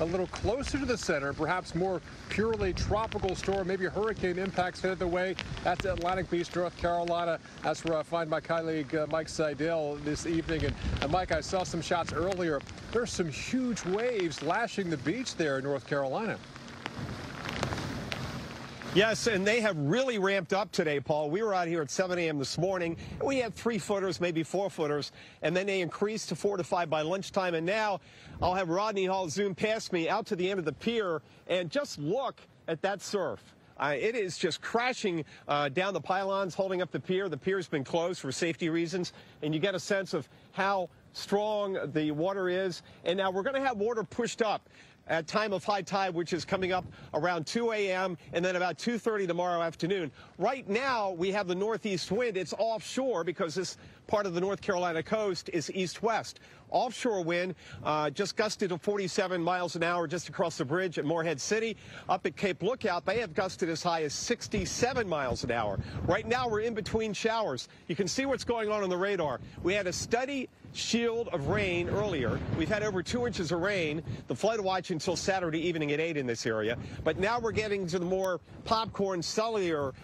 a little closer to the center, perhaps more purely tropical storm, maybe hurricane impacts headed the way. That's Atlantic Beach, North Carolina. That's where I find my colleague Mike Seidel this evening. And Mike, I saw some shots earlier. There's some huge waves lashing the beach there in North Carolina. Yes, and they have really ramped up today, Paul. We were out here at 7 a.m. this morning. And we had 3-footers, maybe 4-footers, and then they increased to 4 to 5 by lunchtime. And now I'll have Rodney Hall zoom past me out to the end of the pier and just look at that surf. It is just crashing down the pylons, holding up the pier. The pier's been closed for safety reasons, and you get a sense of how strong the water is. And now we're going to have water pushed up at time of high tide, which is coming up around 2 a.m. and then about 2:30 tomorrow afternoon. Right now, we have the northeast wind. It's offshore because this part of the North Carolina coast is east-west. Offshore wind just gusted to 47 miles an hour just across the bridge at Morehead City. Up at Cape Lookout, they have gusted as high as 67 miles an hour. Right now, we're in between showers. You can see what's going on the radar. We had a steady shield of rain earlier. We've had over 2 inches of rain. The flood watch until Saturday evening at 8 in this area. But now we're getting to the more popcorn cellular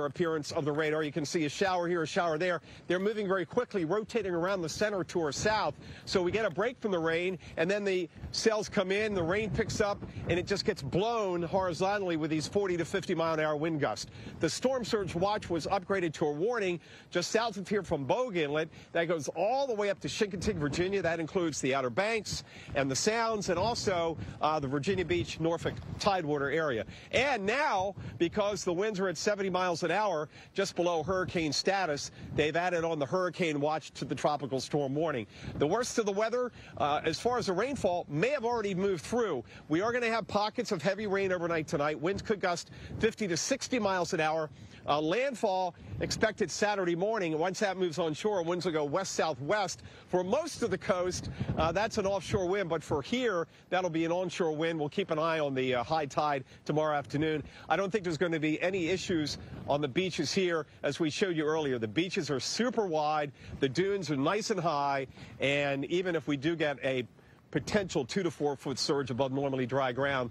appearance of the radar. You can see a shower here, a shower there. They're moving very quickly, rotating around the center to our south. So we get a break from the rain, and then the cells come in, the rain picks up, and it just gets blown horizontally with these 40 to 50 mile an hour wind gusts. The storm surge watch was upgraded to a warning just south of here from Bogue Inlet. That goes all the way up to Chincoteague, Virginia. That includes the Outer Banks and the Sounds, and also the Virginia Beach, Norfolk Tidewater area. And now, because the winds are at 70 miles an hour, just below hurricane status, they've added on the hurricane watch to the tropical storm warning. The worst of the weather, as far as the rainfall, may have already moved through. We are going to have pockets of heavy rain overnight tonight. Winds could gust 50 to 60 miles an hour. Landfall expected Saturday morning. Once that moves onshore, winds will go west-southwest. For most of the coast, that's an offshore wind, but for here, that'll be an onshore wind. We'll keep an eye on the high tide tomorrow afternoon. I don't think there's going to be any issues on the beaches here. As we showed you earlier, the beaches are super wide, the dunes are nice and high, and even if we do get a potential 2 to 4 foot surge above normally dry ground,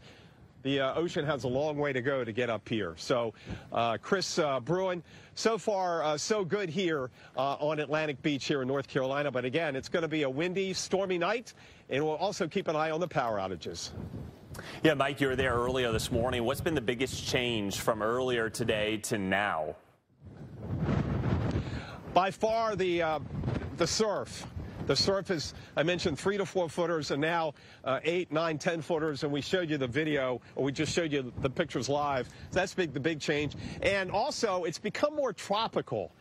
the ocean has a long way to go to get up here. So, Chris Bruin, so far so good here on Atlantic Beach here in North Carolina. But again, it's going to be a windy, stormy night, and we'll also keep an eye on the power outages. Yeah, Mike, you were there earlier this morning. What's been the biggest change from earlier today to now? By far, the surf. The surf is, I mentioned, 3 to 4 footers, and now 8, 9, 10 footers, and we showed you the video, or we just showed you the pictures live. So that's the big change. And also, it's become more tropical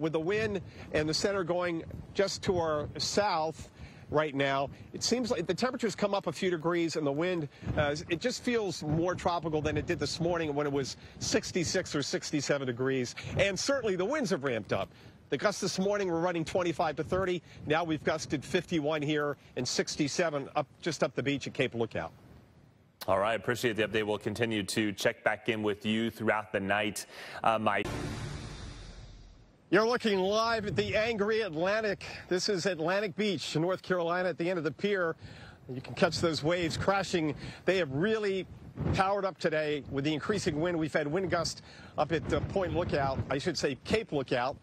with the wind and the center going just to our south. Right now, it seems like the temperatures come up a few degrees, and the wind, it just feels more tropical than it did this morning when it was 66 or 67 degrees. And certainly the winds have ramped up. The gusts this morning were running 25 to 30. Now we've gusted 51 here and 67 just up the beach at Cape Lookout. All right, appreciate the update. We'll continue to check back in with you throughout the night, Mike. You're looking live at the angry Atlantic. This is Atlantic Beach, North Carolina, at the end of the pier. You can catch those waves crashing. They have really powered up today with the increasing wind. We've had wind gusts up at Point Lookout, I should say Cape Lookout.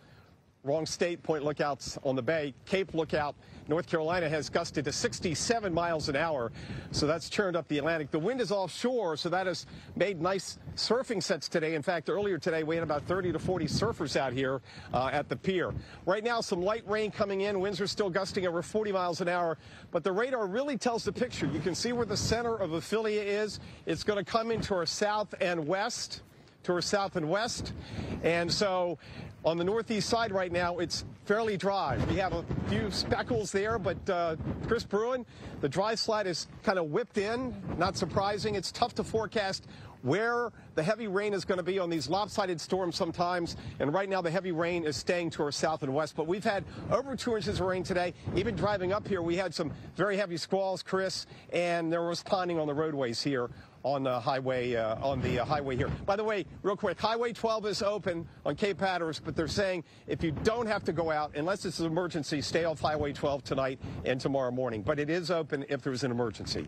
Wrong state, Point Lookout's on the bay. Cape Lookout, North Carolina, has gusted to 67 miles an hour, so that's churned up the Atlantic. The wind is offshore, so that has made nice surfing sets today. In fact, earlier today, we had about 30 to 40 surfers out here at the pier. Right now, some light rain coming in. Winds are still gusting over 40 miles an hour, but the radar really tells the picture. You can see where the center of Ophelia is. It's going to come into our south and west. And so on the northeast side right now, it's fairly dry. We have a few speckles there, but Chris Bruin, the dry slide is kind of whipped in. Not surprising. It's tough to forecast where the heavy rain is going to be on these lopsided storms sometimes. And right now, the heavy rain is staying to our south and west. But we've had over 2 inches of rain today. Even driving up here, we had some very heavy squalls, Chris, and they're responding on the roadways here on the highway here. By the way, real quick, Highway 12 is open on Cape Hatteras, but they're saying if you don't have to go out, unless it's an emergency, stay off Highway 12 tonight and tomorrow morning. But it is open if there's an emergency.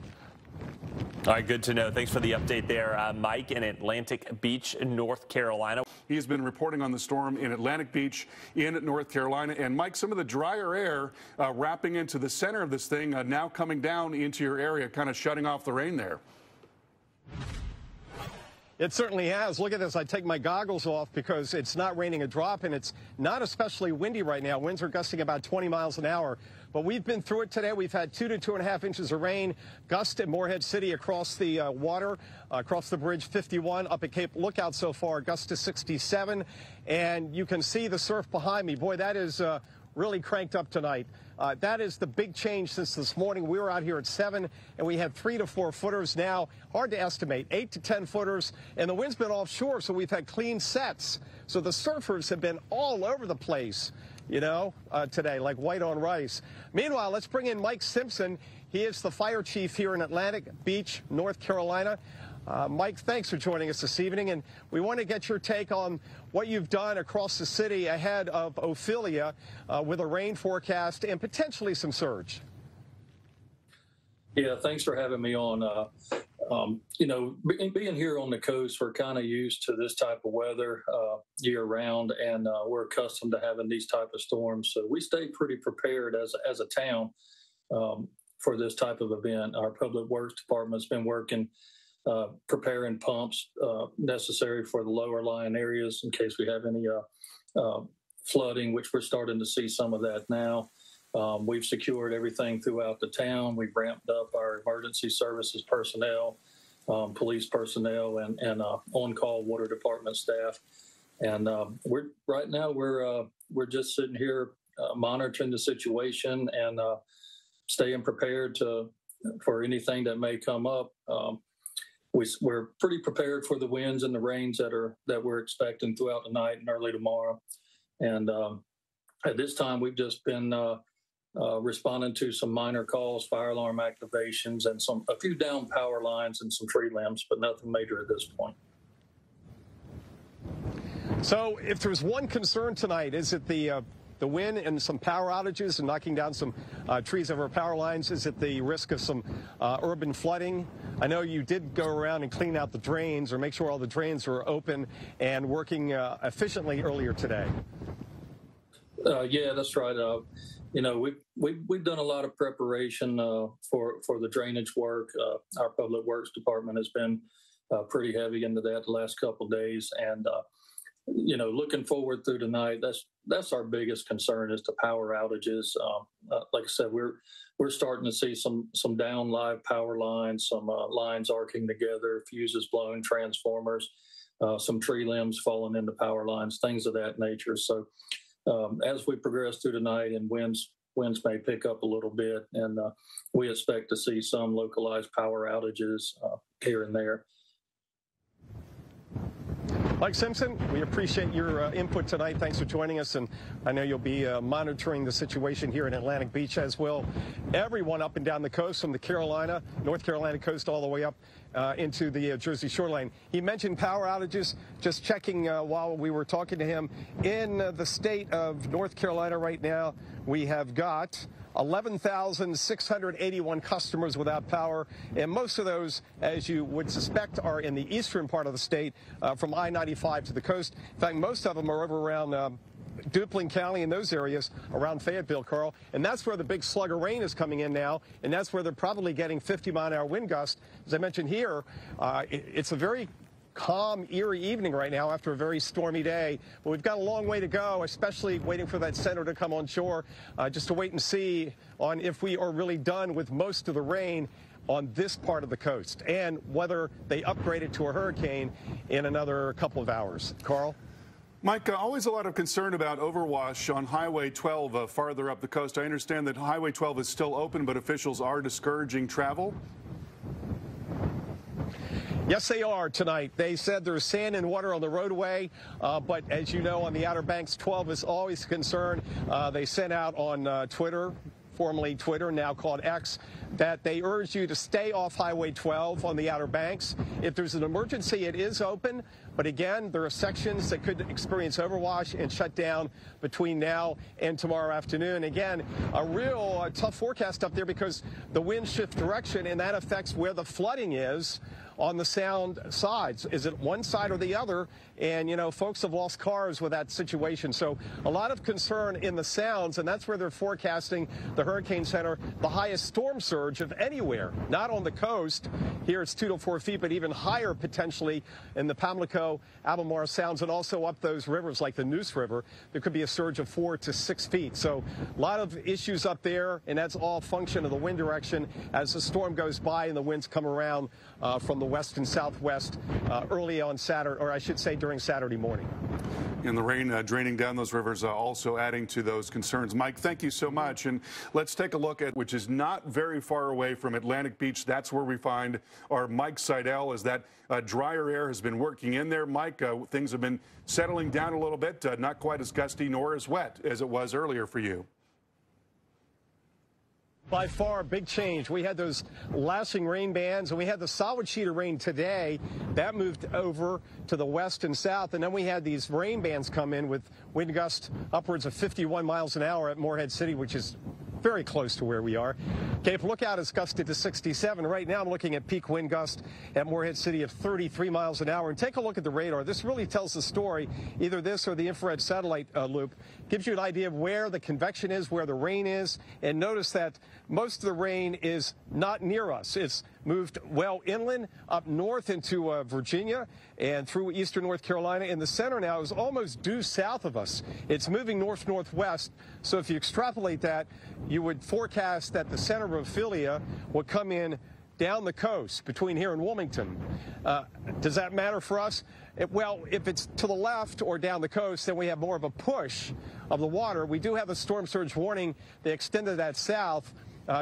All right, good to know. Thanks for the update there, Mike, in Atlantic Beach, North Carolina. He's been reporting on the storm in Atlantic Beach in North Carolina. And, Mike, some of the drier air wrapping into the center of this thing now coming down into your area, kind of shutting off the rain there. It certainly has. Look at this. I take my goggles off because it's not raining a drop, and it's not especially windy right now. Winds are gusting about 20 miles an hour. But we've been through it today. We've had 2 to 2.5 inches of rain. Gust at Morehead City across the water, across the bridge, 51. Up at Cape Lookout so far, gust to 67. And you can see the surf behind me. Boy, that is really cranked up tonight. That is the big change since this morning. We were out here at 7, and we had 3 to 4 footers now. Hard to estimate, 8 to 10 footers. And the wind's been offshore, so we've had clean sets. So the surfers have been all over the place, you know, today, like white on rice. Meanwhile, let's bring in Mike Simpson. He is the fire chief here in Atlantic Beach, North Carolina. Mike, thanks for joining us this evening, and we want to get your take on what you've done across the city ahead of Ophelia with a rain forecast and potentially some surge. Yeah, thanks for having me on. You know, being here on the coast, we're kind of used to this type of weather year round, and we're accustomed to having these type of storms. So we stay pretty prepared as a town for this type of event. Our Public Works Department's been working preparing pumps necessary for the lower lying areas in case we have any flooding, which we're starting to see some of that now. We've secured everything throughout the town. We've ramped up our emergency services personnel, police personnel, and on-call water department staff. And right now we're just sitting here monitoring the situation and staying prepared for anything that may come up. We're pretty prepared for the winds and the rains that we're expecting throughout the night and early tomorrow. And at this time, we've just been responding to some minor calls, fire alarm activations, and a few down power lines and some tree limbs, but nothing major at this point. So if there's one concern tonight, is it the wind and some power outages and knocking down some trees over power lines? Is it the risk of some urban flooding? I know you did go around and clean out the drains or make sure all the drains are open and working efficiently earlier today. Yeah, that's right. You know, we've done a lot of preparation for the drainage work. Our Public Works Department has been pretty heavy into that the last couple of days, and you know, looking forward through the night, that's our biggest concern is the power outages. Like I said, we're starting to see some down live power lines, some lines arcing together, fuses blowing, transformers, some tree limbs falling into power lines, things of that nature. So as we progress through the night, and winds may pick up a little bit, and we expect to see some localized power outages here and there. Mike Simpson, we appreciate your input tonight. Thanks for joining us, and I know you'll be monitoring the situation here in Atlantic Beach, as will everyone up and down the coast, from the North Carolina coast all the way up into the Jersey shoreline. He mentioned power outages. Just checking while we were talking to him, in the state of North Carolina right now, we have got 11,681 customers without power, and most of those, as you would suspect, are in the eastern part of the state from I-95 to the coast. In fact, most of them are over around Duplin County and those areas around Fayetteville, Carl, and that's where the big slug of rain is coming in now, and that's where they're probably getting 50-mile-an-hour wind gusts. As I mentioned here, it's a very calm, eerie evening right now after a very stormy day. But we've got a long way to go, especially waiting for that center to come on shore, just to wait and see on if we are really done with most of the rain on this part of the coast and whether they upgrade it to a hurricane in another couple of hours. Carl? Mike, always a lot of concern about overwash on Highway 12 farther up the coast. I understand that Highway 12 is still open, but officials are discouraging travel. Yes, they are tonight. They said there's sand and water on the roadway, but as you know, on the Outer Banks, 12 is always a concern. They sent out on Twitter, formerly Twitter, now called X, that they urge you to stay off Highway 12 on the Outer Banks. If there's an emergency, it is open. But again, there are sections that could experience overwash and shut down between now and tomorrow afternoon. Again, a real tough forecast up there because the winds shift direction, and that affects where the flooding is on the sound sides. Is it one side or the other? And, you know, folks have lost cars with that situation. So a lot of concern in the sounds, and that's where they're forecasting, the Hurricane Center, the highest storm surge of anywhere. Not on the coast. Here it's 2 to 4 feet, but even higher potentially in the Pamlico, Albemarle Sounds, and also up those rivers like the Neuse River. There could be a surge of 4 to 6 feet. So a lot of issues up there, and that's all function of the wind direction as the storm goes by and the winds come around from the west and southwest early on Saturday, or I should say during Saturday morning. And the rain draining down those rivers also adding to those concerns. Mike, thank you so much. And let's take a look at, which is not very far away from Atlantic Beach. That's where we find our Mike Seidel, as that drier air has been working in there. Mike, things have been settling down a little bit, not quite as gusty nor as wet as it was earlier for you. By far, big change. We had those lashing rain bands, and we had the solid sheet of rain today. That moved over to the west and south, and then we had these rain bands come in with wind gusts upwards of 51 miles an hour at Morehead City, which is very close to where we are. Cape Lookout is gusted to 67. Right now I'm looking at peak wind gust at Morehead City of 33 miles an hour. And take a look at the radar. This really tells the story. Either this or the infrared satellite loop gives you an idea of where the convection is, where the rain is. And notice that most of the rain is not near us. It's moved well inland, up north into Virginia and through eastern North Carolina. In the center now is almost due south of us. It's moving north-northwest. So if you extrapolate that, you would forecast that the center of Ophelia will come in down the coast between here and Wilmington. Does that matter for us? Well, if it's to the left or down the coast, then we have more of a push of the water. We do have a storm surge warning. They extended that south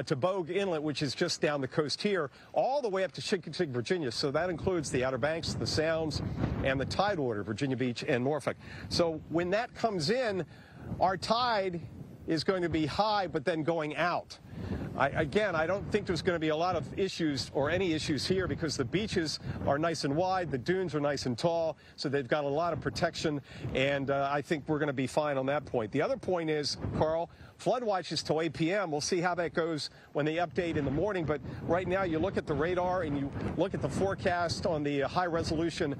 to Bogue Inlet, which is just down the coast here, all the way up to Chincoteague, Virginia. So that includes the Outer Banks, the Sounds, and the Tidewater, Virginia Beach and Norfolk. So when that comes in, our tide is going to be high, but then going out. Again, I don't think there's going to be a lot of issues or any issues here because the beaches are nice and wide, the dunes are nice and tall, so they've got a lot of protection, and I think we're going to be fine on that point. The other point is, Carl, flood watch is till 8 p.m. We'll see how that goes when they update in the morning, but right now you look at the radar and you look at the forecast on the high-resolution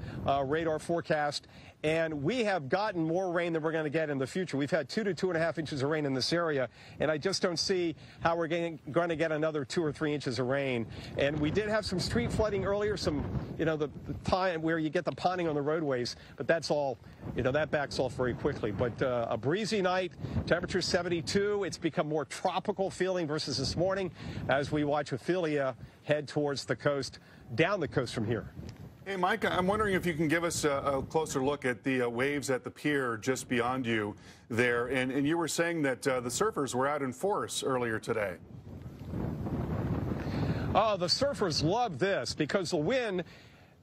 radar forecast, and we have gotten more rain than we're going to get in the future. We've had 2 to 2.5 inches of rain in this area, and I just don't see how we're going to get another 2 or 3 inches of rain. And we did have some street flooding earlier, some, the time where you get the ponding on the roadways, but that's all, that backs off very quickly. But a breezy night, temperature 72. It's become more tropical feeling versus this morning as we watch Ophelia head towards the coast, down the coast from here. Hey, Mike, I'm wondering if you can give us a closer look at the waves at the pier just beyond you there. And you were saying that the surfers were out in force earlier today. Oh, the surfers love this because the wind,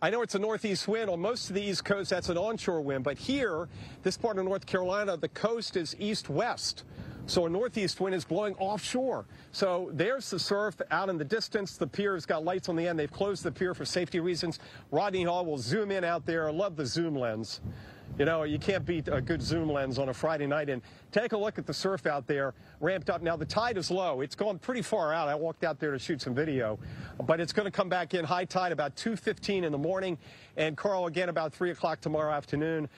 I know it's a northeast wind. On most of the East Coast, that's an onshore wind. But here, this part of North Carolina, the coast is east-west. So a northeast wind is blowing offshore. So there's the surf out in the distance. The pier's got lights on the end. They've closed the pier for safety reasons. Rodney Hall will zoom in out there. I love the zoom lens. You can't beat a good zoom lens on a Friday night. And take a look at the surf out there, ramped up. Now, the tide is low. It's gone pretty far out. I walked out there to shoot some video. But it's going to come back in high tide about 2:15 in the morning. And, Carl, again, about 3 o'clock tomorrow afternoon.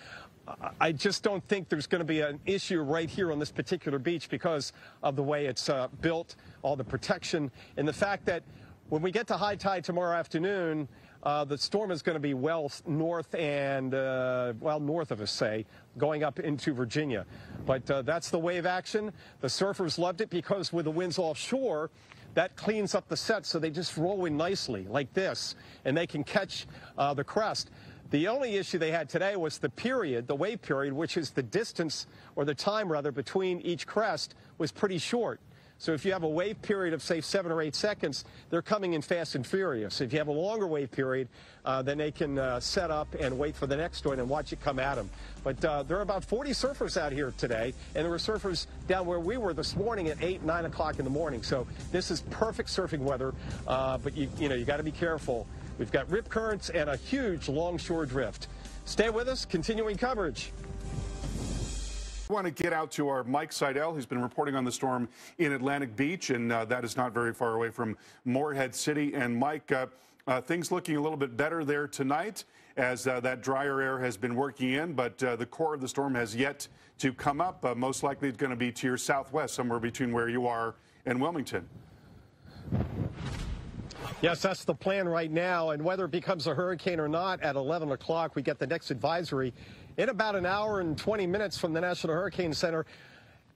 I just don't think there's going to be an issue right here on this particular beach because of the way it's built, all the protection, and the fact that when we get to high tide tomorrow afternoon, the storm is going to be well north and, north of us, say, going up into Virginia. But that's the wave action. The surfers loved it because with the winds offshore, that cleans up the set so they just roll in nicely like this, and they can catch the crest. The only issue they had today was the period, the wave period, which is the distance, or the time rather, between each crest was pretty short. So if you have a wave period of, say, 7 or 8 seconds, they're coming in fast and furious. If you have a longer wave period, then they can set up and wait for the next one and watch it come at them. But there are about 40 surfers out here today, and there were surfers down where we were this morning at 8, 9 o'clock in the morning. So this is perfect surfing weather, but you got to be careful. We've got rip currents and a huge longshore drift. Stay with us, continuing coverage. We want to get out to our Mike Seidel, who's been reporting on the storm in Atlantic Beach, and that is not very far away from Morehead City. And Mike, things looking a little bit better there tonight as that drier air has been working in, but the core of the storm has yet to come up. Most likely it's going to be to your southwest, somewhere between where you are and Wilmington. Yes, that's the plan right now, and whether it becomes a hurricane or not, at 11 o'clock we get the next advisory. In about an hour and 20 minutes from the National Hurricane Center,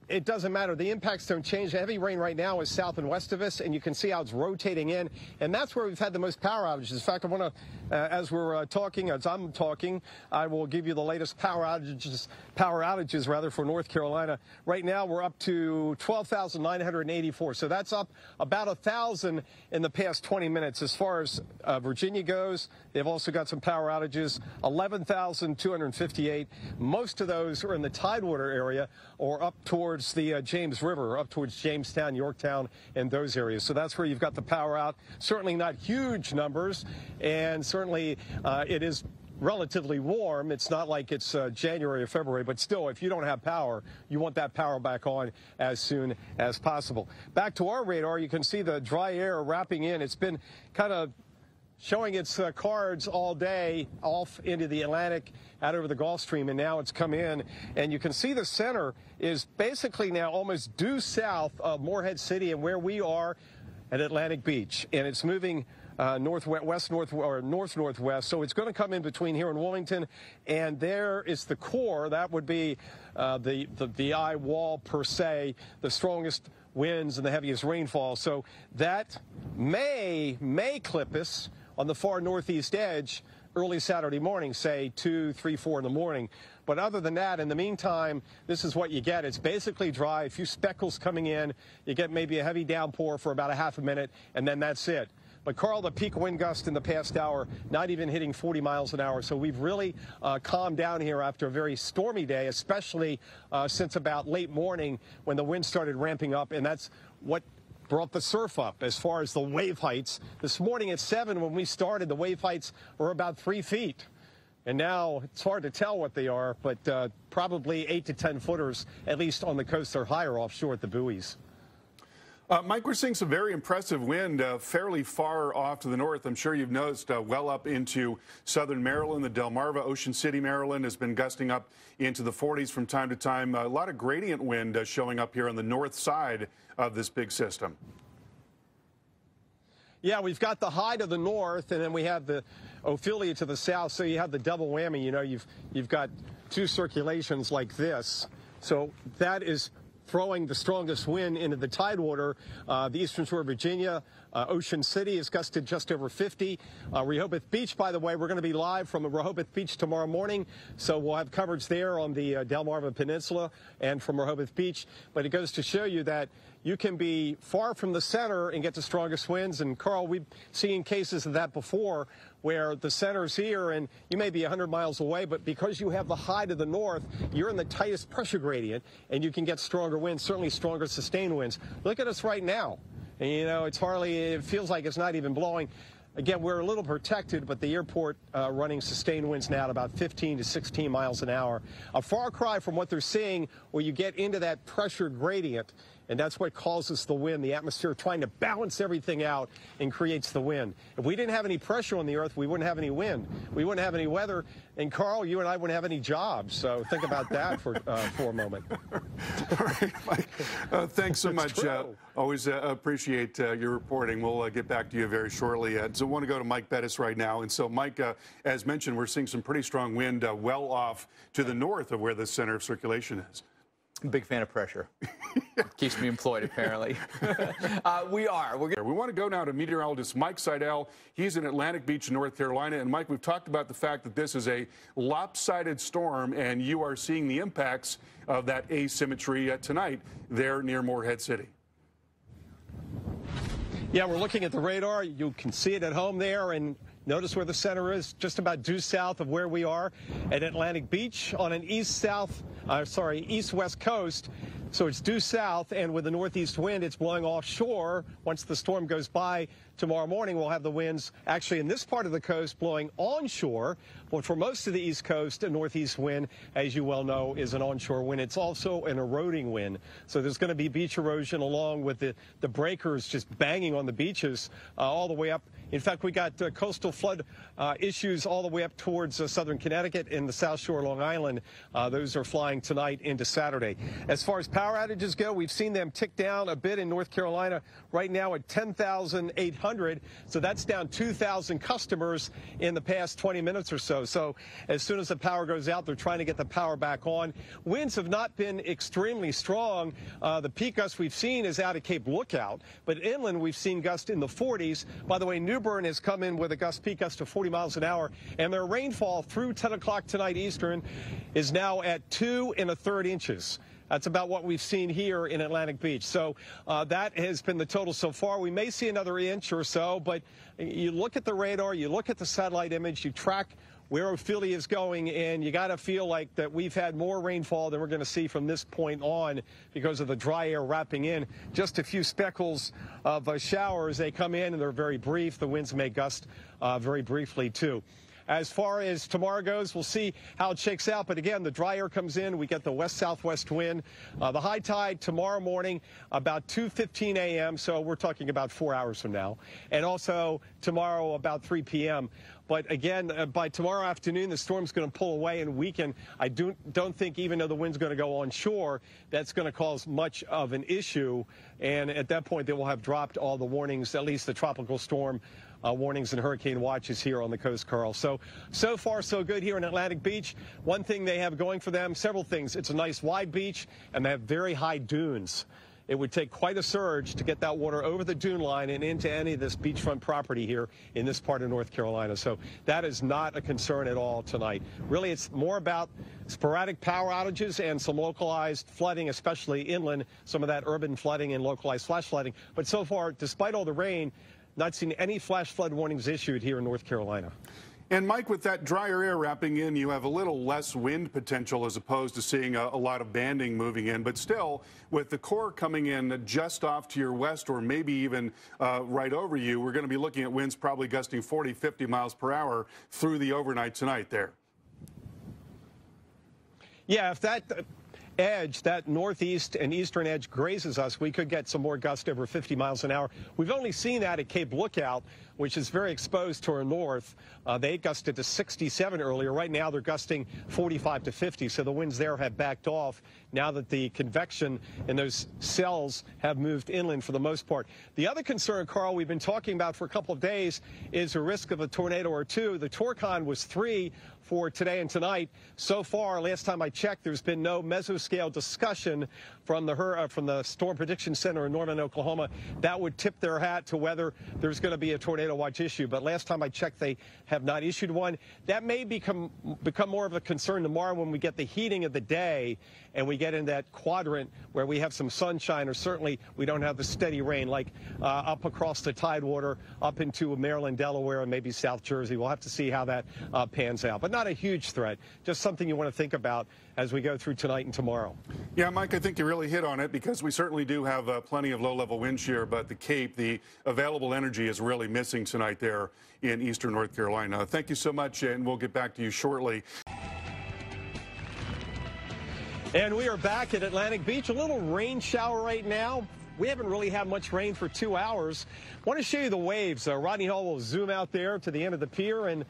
it doesn't matter. The impacts don't change. The heavy rain right now is south and west of us, and you can see how it's rotating in, and that's where we've had the most power outages. In fact, I want to, as I'm talking, I will give you the latest power outages rather for North Carolina. Right now, we're up to 12,984, so that's up about 1,000 in the past 20 minutes. As far as Virginia goes, they've also got some power outages, 11,258. Most of those are in the Tidewater area or up towards the James River, up towards Jamestown, Yorktown, and those areas. So that's where you've got the power out. Certainly not huge numbers, and certainly it is relatively warm. It's not like it's January or February, but still, if you don't have power, you want that power back on as soon as possible. Back to our radar, you can see the dry air wrapping in. It's been kind of showing its cards all day off into the Atlantic, out over the Gulf Stream, and now it's come in. And you can see the center is basically now almost due south of Morehead City and where we are at Atlantic Beach. And it's moving northwest, north-northwest. So it's going to come in between here and Wilmington. And there is the core. That would be the eye wall per se, the strongest winds and the heaviest rainfall. So that may clip us on the far northeast edge early Saturday morning, say 2, 3, 4 in the morning. But other than that, in the meantime, this is what you get. It's basically dry, a few speckles coming in. You get maybe a heavy downpour for about a half a minute, and then that's it. But, Carl, the peak wind gust in the past hour, not even hitting 40 miles an hour. So we've really calmed down here after a very stormy day, especially since about late morning when the wind started ramping up. And that's what brought the surf up as far as the wave heights. This morning at 7 when we started, the wave heights were about 3 feet. And now it's hard to tell what they are, but probably 8 to 10 footers, at least on the coast. They're higher offshore at the buoys. Mike, we're seeing some very impressive wind fairly far off to the north. I'm sure you've noticed well up into southern Maryland. The Delmarva, Ocean City, Maryland has been gusting up into the 40s from time to time. A lot of gradient wind showing up here on the north side of this big system. Yeah, we've got the high to the north, and then we have the Ophelia to the south. So you have the double whammy. You know, you've got two circulations like this. So that is throwing the strongest wind into the Tidewater. The eastern shore of Virginia, Ocean City is gusted just over 50. Rehoboth Beach, by the way, we're going to be live from Rehoboth Beach tomorrow morning, so we'll have coverage there on the Delmarva Peninsula and from Rehoboth Beach. But it goes to show you that you can be far from the center and get the strongest winds. And, Carl, we've seen cases of that before where the center's here and you may be 100 miles away, but because you have the high to the north, you're in the tightest pressure gradient and you can get stronger winds, certainly stronger sustained winds. Look at us right now. And, you know, it feels like it's not even blowing. Again, we're a little protected, but the airport running sustained winds now at about 15 to 16 miles an hour. A far cry from what they're seeing where you get into that pressure gradient. And that's what causes the wind, the atmosphere trying to balance everything out and creates the wind. If we didn't have any pressure on the earth, we wouldn't have any wind. We wouldn't have any weather. And, Carl, you and I wouldn't have any jobs. So think about that for a moment. All right, Mike. Thanks so much. Always appreciate your reporting. We'll get back to you very shortly. So I want to go to Mike Bettis right now. And so, Mike, as mentioned, we're seeing some pretty strong wind well off to the north of where the center of circulation is. I'm a big fan of pressure. Keeps me employed, apparently. We want to go now to meteorologist Mike Seidel. He's in Atlantic Beach, North Carolina. And, Mike, we've talked about the fact that this is a lopsided storm, and you are seeing the impacts of that asymmetry tonight there near Morehead City. Yeah, we're looking at the radar. You can see it at home there, and notice where the center is, just about due south of where we are at Atlantic Beach on an east-west coast. So it's due south, and with the northeast wind, it's blowing offshore. Once the storm goes by tomorrow morning, we'll have the winds actually in this part of the coast blowing onshore. But for most of the east coast, a northeast wind, as you well know, is an onshore wind. It's also an eroding wind. So there's going to be beach erosion along with the breakers just banging on the beaches all the way up. In fact, we got coastal flood issues all the way up towards southern Connecticut and the South Shore, Long Island. Those are flying tonight into Saturday. As far as power outages go, we've seen them tick down a bit in North Carolina right now at 10,800. So that's down 2,000 customers in the past 20 minutes or so. So as soon as the power goes out, they're trying to get the power back on. Winds have not been extremely strong. The peak gust we've seen is out at Cape Lookout, but inland we've seen gusts in the 40s. By the way, Newbern has come in with a peak gust of 40 miles an hour, and their rainfall through 10 o'clock tonight Eastern is now at 2 1/3 inches. That's about what we've seen here in Atlantic Beach. So that has been the total so far. We may see another inch or so, but you look at the radar, you look at the satellite image, you track where Ophelia is going, and you got to feel like that we've had more rainfall than we're going to see from this point on because of the dry air wrapping in. Just a few speckles of showers. They come in, and they're very brief. The winds may gust very briefly, too. As far as tomorrow goes, we'll see how it shakes out. But again, the dry air comes in. We get the west-southwest wind. The high tide tomorrow morning about 2:15 a.m., so we're talking about 4 hours from now. And also tomorrow about 3 p.m. But again, by tomorrow afternoon, the storm's going to pull away and weaken. I don't think, even though the wind's going to go onshore, that's going to cause much of an issue. And at that point, they will have dropped all the warnings, at least the tropical storm warnings and hurricane watches here on the coast, Carl. So far, so good here in Atlantic Beach. One thing they have going for them, several things. It's a nice wide beach, and they have very high dunes. It would take quite a surge to get that water over the dune line and into any of this beachfront property here in this part of North Carolina. So that is not a concern at all tonight. Really, it's more about sporadic power outages and some localized flooding, especially inland, some of that urban flooding and localized flash flooding. But so far, despite all the rain, not seen any flash flood warnings issued here in North Carolina. And Mike, with that drier air wrapping in, you have a little less wind potential as opposed to seeing a lot of banding moving in. But still, with the core coming in just off to your west or maybe even right over you, we're going to be looking at winds probably gusting 40, 50 miles per hour through the overnight tonight there. Yeah, if that edge, that northeast and eastern edge grazes us, we could get some more gusts over 50 miles an hour. We've only seen that at Cape Lookout, which is very exposed to our north. They gusted to 67 earlier. Right now they're gusting 45 to 50, so the winds there have backed off now that the convection in those cells have moved inland for the most part. The other concern, Carl, we've been talking about for a couple of days is the risk of a tornado or two. The Torcon was 3 for today and tonight. So far, last time I checked, there's been no mesoscale discussion from the Storm Prediction Center in Norman, Oklahoma. That would tip their hat to whether there's going to be a tornado watch issue. But last time I checked, they have not issued one. That may become more of a concern tomorrow when we get the heating of the day and we get in that quadrant where we have some sunshine, or certainly we don't have the steady rain like up across the Tidewater, up into Maryland, Delaware, and maybe South Jersey. We'll have to see how that pans out. But not a huge threat, just something you want to think about as we go through tonight and tomorrow. Yeah, Mike, I think you really hit on it because we certainly do have plenty of low-level wind shear, but the Cape, the available energy is really missing tonight there in eastern North Carolina. Thank you so much, and we'll get back to you shortly. And we are back at Atlantic Beach. A little rain shower right now. We haven't really had much rain for 2 hours. I want to show you the waves. Rodney Hall will zoom out there to the end of the pier, and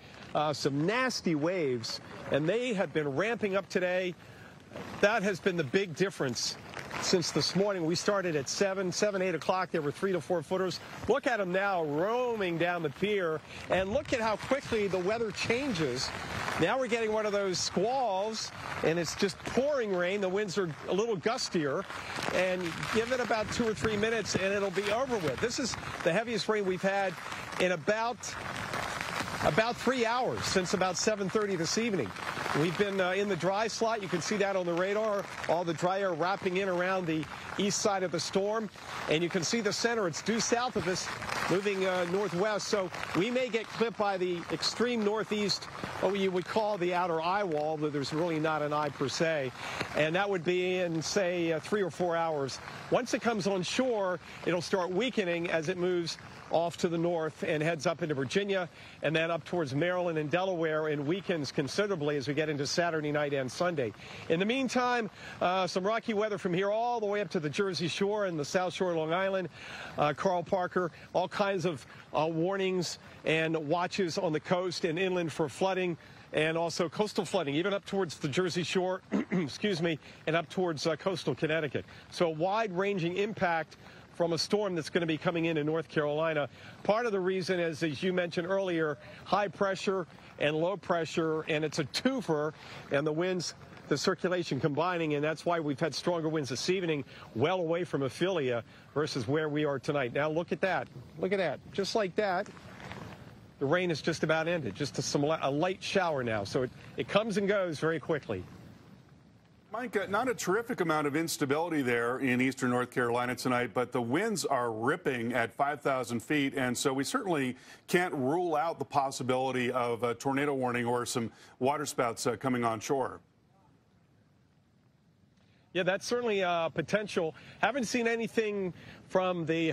some nasty waves. And they have been ramping up today. That has been the big difference since this morning. We started at 8 o'clock. There were 3 to 4 footers. Look at them now roaming down the pier. And look at how quickly the weather changes. Now we're getting one of those squalls, and it's just pouring rain. The winds are a little gustier. And give it about 2 or 3 minutes, and it'll be over with. This is the heaviest rain we've had in about 3 hours, since about 7:30 this evening. We've been in the dry slot. You can see that on the radar. All the dry air wrapping in around the east side of the storm. And you can see the center. It's due south of us, moving northwest. So we may get clipped by the extreme northeast, what you would call the outer eye wall, though there's really not an eye per se. And that would be in, say, 3 or 4 hours. Once it comes on shore, it'll start weakening as it moves off to the north and heads up into Virginia and then up towards Maryland and Delaware, and weakens considerably as we get into Saturday night and Sunday. In the meantime, some rocky weather from here all the way up to the Jersey Shore and the South Shore of Long Island. Carl Parker, all kinds of warnings and watches on the coast and inland for flooding, and also coastal flooding, even up towards the Jersey Shore, excuse me, and up towards coastal Connecticut. So wide-ranging impact from a storm that's going to be coming in North Carolina. Part of the reason is, as you mentioned earlier, high pressure and low pressure, and it's a twofer, and the winds, the circulation combining, and that's why we've had stronger winds this evening, well away from Ophelia versus where we are tonight. Now look at that. Look at that. Just like that, the rain is just about ended. Just a light shower now. So it comes and goes very quickly. Mike, not a terrific amount of instability there in eastern North Carolina tonight, but the winds are ripping at 5,000 feet, and so we certainly can't rule out the possibility of a tornado warning or some waterspouts coming on shore. Yeah, that's certainly potential. Haven't seen anything from the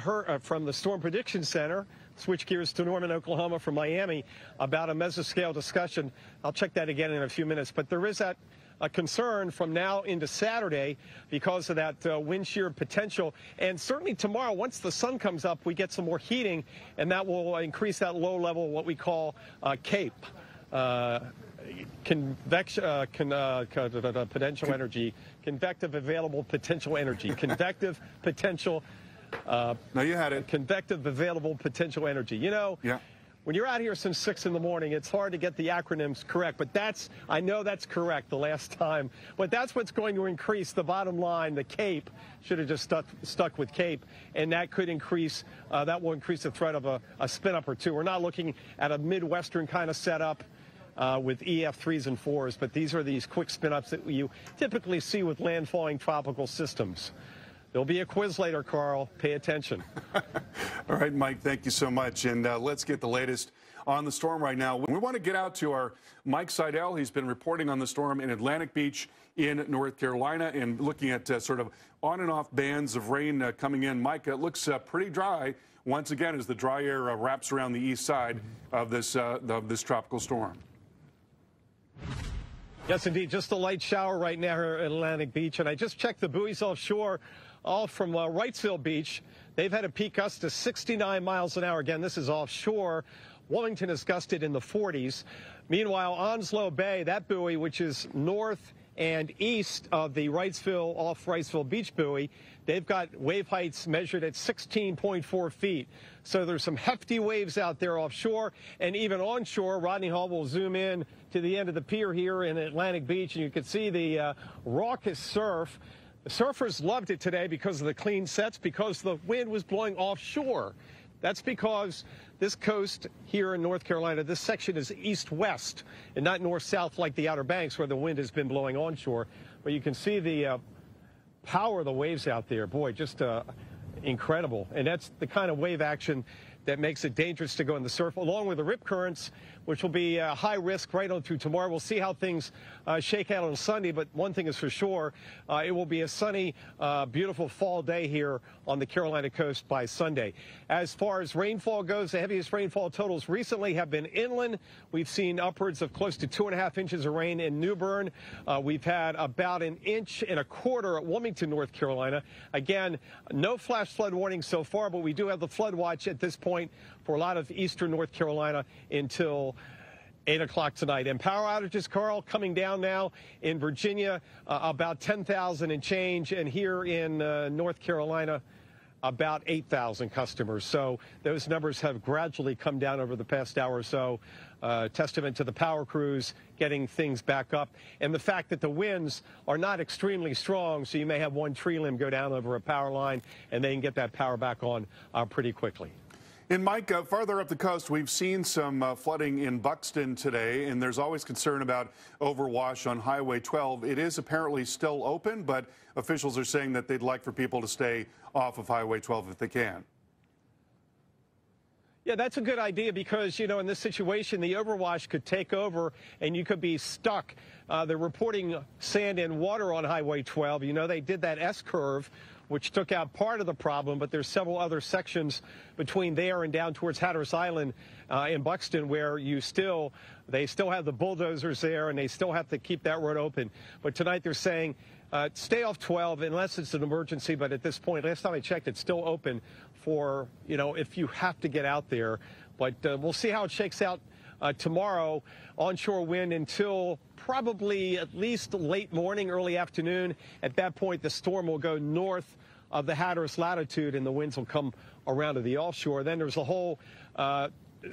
Storm Prediction Center. Switch gears to Norman, Oklahoma from Miami about a mesoscale discussion. I'll check that again in a few minutes, but there is that a concern from now into Saturday because of that wind shear potential. And certainly tomorrow, once the sun comes up, we get some more heating, and that will increase that low level, what we call CAPE, potential energy, convective available potential energy, convective potential. No, you had it. Convective available potential energy. You know. Yeah. When you're out here since 6 in the morning, it's hard to get the acronyms correct, but I know that's correct the last time. But that's what's going to increase the bottom line. The CAPE should have just stuck with CAPE, and that could increase, that will increase the threat of a spin-up or two. We're not looking at a Midwestern kind of setup with EF 3s and 4s, but these are these quick spin-ups that you typically see with landfalling tropical systems. There'll be a quiz later, Carl. Pay attention. All right, Mike, thank you so much. And let's get the latest on the storm right now. We want to get out to our Mike Seidel. He's been reporting on the storm in Atlantic Beach in North Carolina and looking at sort of on and off bands of rain coming in. Mike, it looks pretty dry once again as the dry air wraps around the east side of this tropical storm. Yes, indeed. Just a light shower right now here at Atlantic Beach. And I just checked the buoys offshore, all from Wrightsville Beach. They've had a peak gust to 69 miles an hour. Again, this is offshore. Wilmington has gusted in the 40s. Meanwhile, Onslow Bay, that buoy, which is north and east of the off Wrightsville Beach buoy, they've got wave heights measured at 16.4 feet. So there's some hefty waves out there offshore, and even onshore. Rodney Hall will zoom in to the end of the pier here in Atlantic Beach, and you can see the raucous surf. The surfers loved it today because of the clean sets, because the wind was blowing offshore. That's because this coast here in North Carolina, this section is east-west and not north-south like the Outer Banks where the wind has been blowing onshore. But you can see the power of the waves out there. Boy, just incredible. And that's the kind of wave action that makes it dangerous to go in the surf, along with the rip currents, which will be high risk right on through tomorrow. We'll see how things shake out on Sunday, but one thing is for sure, it will be a sunny, beautiful fall day here on the Carolina coast by Sunday. As far as rainfall goes, the heaviest rainfall totals recently have been inland. We've seen upwards of close to 2.5 inches of rain in New Bern. We've had about 1.25 inches at Wilmington, North Carolina. Again, no flash flood warning so far, but we do have the flood watch at this point for a lot of eastern North Carolina until 8 o'clock tonight. And power outages, Carl, coming down now in Virginia, about 10,000 and change, and here in North Carolina, about 8,000 customers. So those numbers have gradually come down over the past hour or so. Testament to the power crews getting things back up, and the fact that the winds are not extremely strong, so you may have one tree limb go down over a power line, and they can get that power back on pretty quickly. And Mike, farther up the coast, we've seen some flooding in Buxton today, and there's always concern about overwash on Highway 12. It is apparently still open, but officials are saying that they'd like for people to stay off of Highway 12 if they can. Yeah, that's a good idea because, you know, in this situation, the overwash could take over and you could be stuck. They're reporting sand and water on Highway 12. You know, they did that S-curve, which took out part of the problem, but there's several other sections between there and down towards Hatteras Island in Buxton where they still have the bulldozers there and they still have to keep that road open. But tonight they're saying stay off 12 unless it's an emergency. But at this point, last time I checked, it's still open for, you know, if you have to get out there. But we'll see how it shakes out tomorrow. Onshore wind until probably at least late morning, early afternoon. At that point, the storm will go north of the Hatteras latitude and the winds will come around to the offshore. Then there's a whole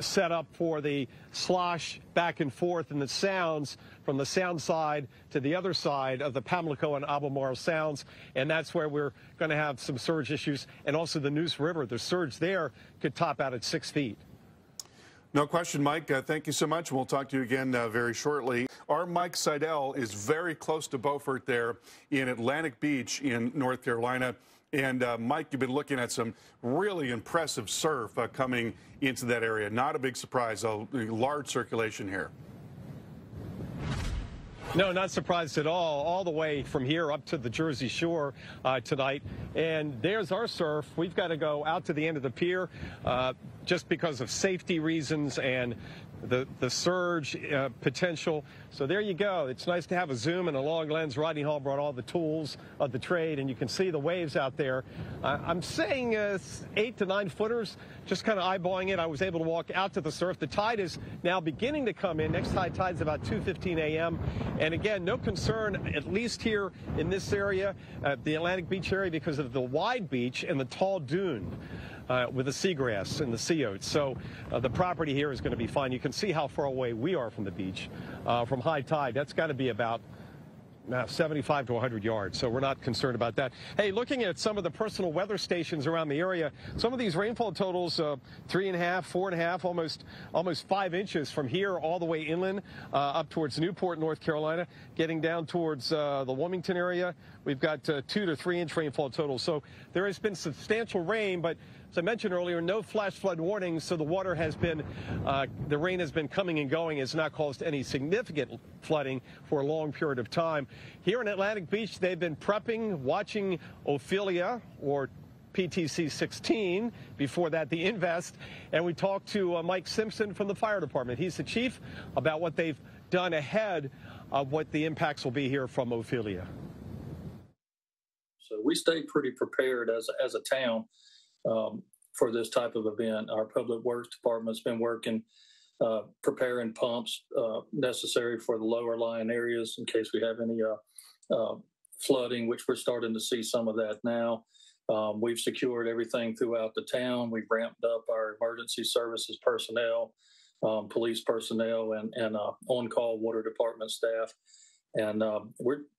set up for the slosh back and forth in the sounds from the sound side to the other side of the Pamlico and Albemarle Sounds. And that's where we're going to have some surge issues. And also the Neuse River, the surge there could top out at 6 feet. No question, Mike. Thank you so much. We'll talk to you again very shortly. Our Mike Seidel is very close to Beaufort there in Atlantic Beach in North Carolina. And Mike, you've been looking at some really impressive surf coming into that area. Not a big surprise, a large circulation here. No, not surprised at all the way from here up to the Jersey Shore tonight. And there's our surf. We've got to go out to the end of the pier just because of safety reasons and the surge potential. So there you go. It's nice to have a zoom and a long lens. Rodney Hall brought all the tools of the trade, and you can see the waves out there. I'm saying 8 to 9 footers, just kind of eyeballing it. I was able to walk out to the surf. The tide is now beginning to come in. Next high tide's about 2:15 a.m. And again, no concern, at least here in this area, the Atlantic Beach area, because of the wide beach and the tall dune. With the seagrass and the sea oats. So the property here is going to be fine. You can see how far away we are from the beach. From high tide, that's got to be about 75 to 100 yards, so we're not concerned about that. Hey, looking at some of the personal weather stations around the area, some of these rainfall totals, 3.5, 4.5, almost 5 inches from here all the way inland up towards Newport, North Carolina, getting down towards the Wilmington area. We've got 2 to 3 inch rainfall total. So there has been substantial rain, but as I mentioned earlier, no flash flood warnings, so the water has been, the rain has been coming and going. It's not caused any significant flooding for a long period of time. Here in Atlantic Beach, they've been prepping, watching Ophelia, or PTC 16, before that the Invest, and we talked to Mike Simpson from the fire department. He's the chief, about what they've done ahead of what the impacts will be here from Ophelia. So we stay pretty prepared as a town for this type of event. Our public works department's been working, preparing pumps necessary for the lower lying areas in case we have any flooding, which we're starting to see some of that now. We've secured everything throughout the town. We've ramped up our emergency services personnel, police personnel, and on-call water department staff. And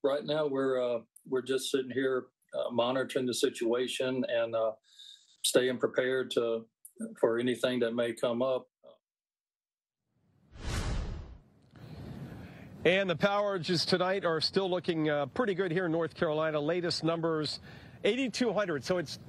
right now we're just sitting here monitoring the situation and staying prepared for anything that may come up. And the power outages tonight are still looking pretty good here in North Carolina. Latest numbers, 8,200. So it's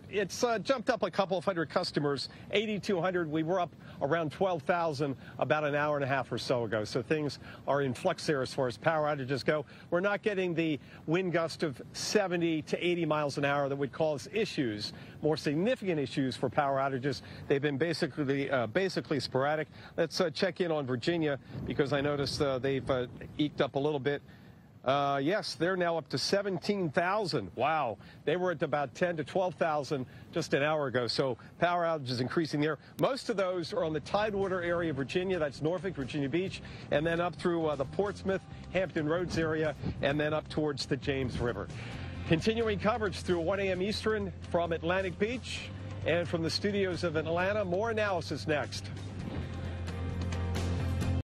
jumped up a couple of hundred customers. 8,200. We were up around 12,000 about an hour and a half or so ago. So things are in flux there as far as power outages go. We're not getting the wind gust of 70 to 80 miles an hour that would cause issues, more significant issues for power outages. They've been basically sporadic. Let's check in on Virginia because I noticed they've eked up a little bit. Yes, they're now up to 17,000. Wow. They were at about 10 to 12,000 just an hour ago. So power outages increasing there. Most of those are on the Tidewater area of Virginia. That's Norfolk, Virginia Beach, and then up through the Portsmouth, Hampton Roads area, and then up towards the James River. Continuing coverage through 1 a.m. Eastern from Atlantic Beach and from the studios of Atlanta. More analysis next.